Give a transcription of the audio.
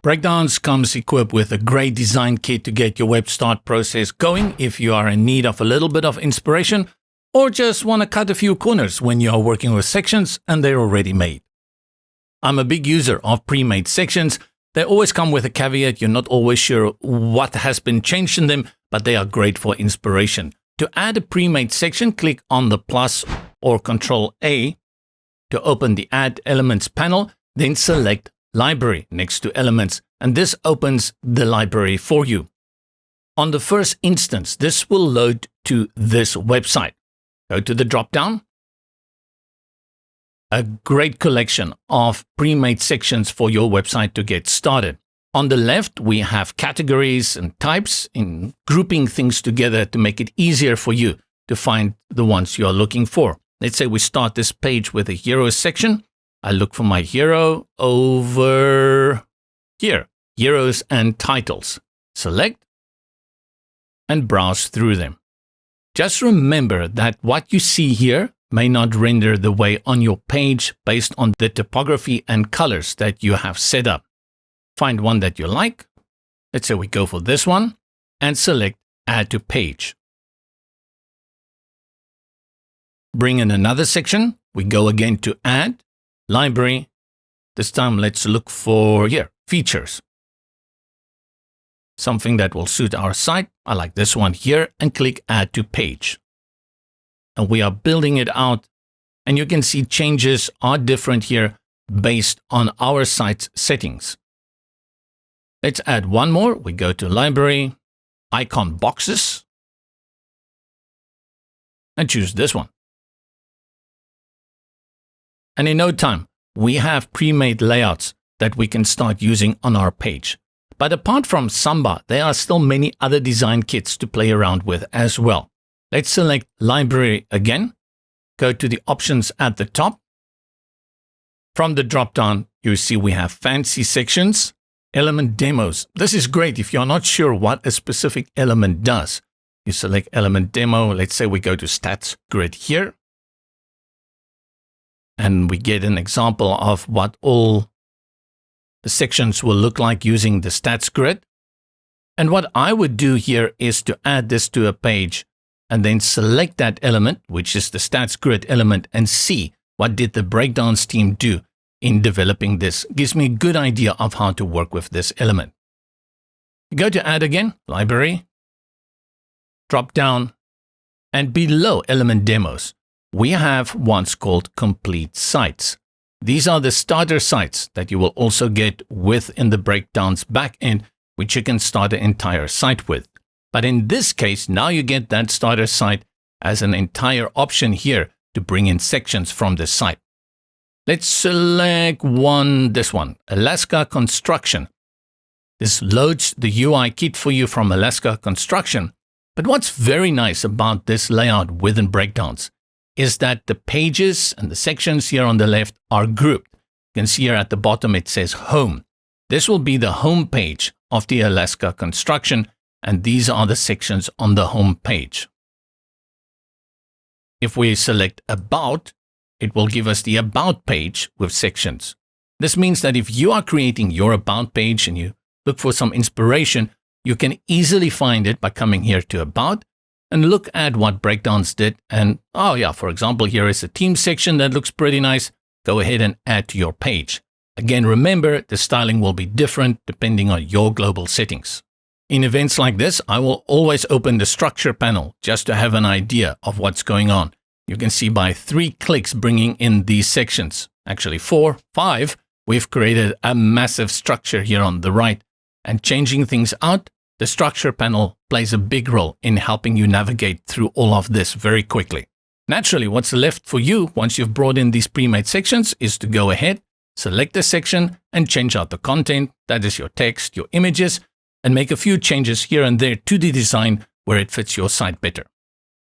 Breakdance comes equipped with a great design kit to get your web start process going if you are in need of a little bit of inspiration or just want to cut a few corners when you are working with sections and they're already made. I'm a big user of pre-made sections. They always come with a caveat. You're not always sure what has been changed in them, but they are great for inspiration. To add a pre-made section, click on the plus or Control A to open the Add Elements panel, then select Library next to Elements, and this opens the library for you. On the first instance, this will load to this website. Go to the drop-down. A great collection of pre-made sections for your website to get started. On the left, we have categories and types in grouping things together to make it easier for you to find the ones you are looking for. Let's say we start this page with a hero section. I look for my hero over here, heroes and titles. Select and browse through them. Just remember that what you see here may not render the way on your page based on the typography and colors that you have set up. Find one that you like. Let's say we go for this one and select Add to Page. Bring in another section. We go again to Add, Library. This time let's look for here, Features. Something that will suit our site. I like this one here and click Add to Page. And we are building it out, and you can see changes are different here based on our site's settings. Let's add one more. We go to Library, Icon Boxes, and choose this one. And in no time, we have pre-made layouts that we can start using on our page. But apart from Samba, there are still many other design kits to play around with as well. Let's select Library again. Go to the options at the top. From the drop-down, you see we have fancy sections, element demos. This is great if you're not sure what a specific element does. You select element demo. Let's say we go to stats grid here. And we get an example of what all the sections will look like using the stats grid. And what I would do here is to add this to a page and then select that element, which is the stats grid element, and see what did the Breakdance team do in developing this. Gives me a good idea of how to work with this element. Go to Add again, Library, drop down, and below Element Demos, we have ones called Complete Sites. These are the starter sites that you will also get within the Breakdance backend, which you can start an entire site with. But in this case, now you get that starter site as an entire option here to bring in sections from the site. Let's select this one, Alaska Construction. This loads the UI kit for you from Alaska Construction. But what's very nice about this layout within Breakdance is that the pages and the sections here on the left are grouped. You can see here at the bottom it says Home. This will be the home page of the Alaska Construction, and these are the sections on the home page. If we select About, it will give us the About page with sections. This means that if you are creating your About page and you look for some inspiration, you can easily find it by coming here to About and look at what Breakdance did. And oh yeah, for example, here is a team section that looks pretty nice. Go ahead and add to your page. Again, remember, the styling will be different depending on your global settings. In events like this, I will always open the structure panel just to have an idea of what's going on. You can see by 3 clicks bringing in these sections, actually 4, 5, we've created a massive structure here on the right. And changing things out, the structure panel plays a big role in helping you navigate through all of this very quickly. Naturally, what's left for you once you've brought in these pre-made sections is to go ahead, select the section and change out the content, that is your text, your images, and make a few changes here and there to the design where it fits your site better.